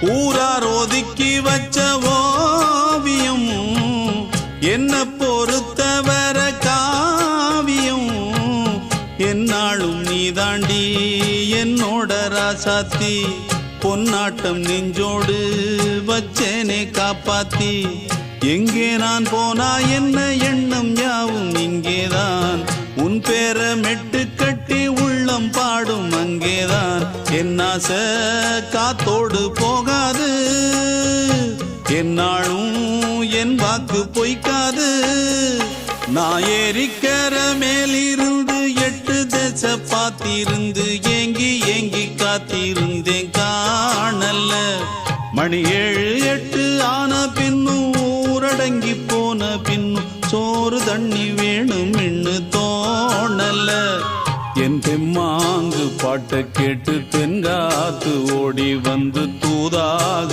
ஊரார் ஒதுக்கி வச்ச ஓவியம் என்ன பொறுத்தவர காவியம் என்னாலும் நீதாண்டி என்னோட ராசாத்தி பொன்னாட்டம் நெஞ்சோடு வச்சேனே காப்பாத்தி எங்கே நான் போனா என்ன எண்ணம் யாவும் இங்கேதான் உன் பேர மெட்டு கட்டி உள்ளம் பாடும் அங்கேதான் என் ஆசை காத்தோடு போகாது என்னாலும் என் வாக்கு பொய்க்காது நான் ஏறிக்கர மேலிருந்து 8 தேச பார்த்திருந்து ஏங்கி ஏங்கி காத்திருந்தேன் காணல மணி 7 8 ஆன பின்னும் ஊரடங்கி போன பின்னும் சோறு தண்ணி வேணும் என்று தோணல என் தெம்மாங்கு பாட்டை கேட்டு தென்காத்து ஓடி வந்து தூதாக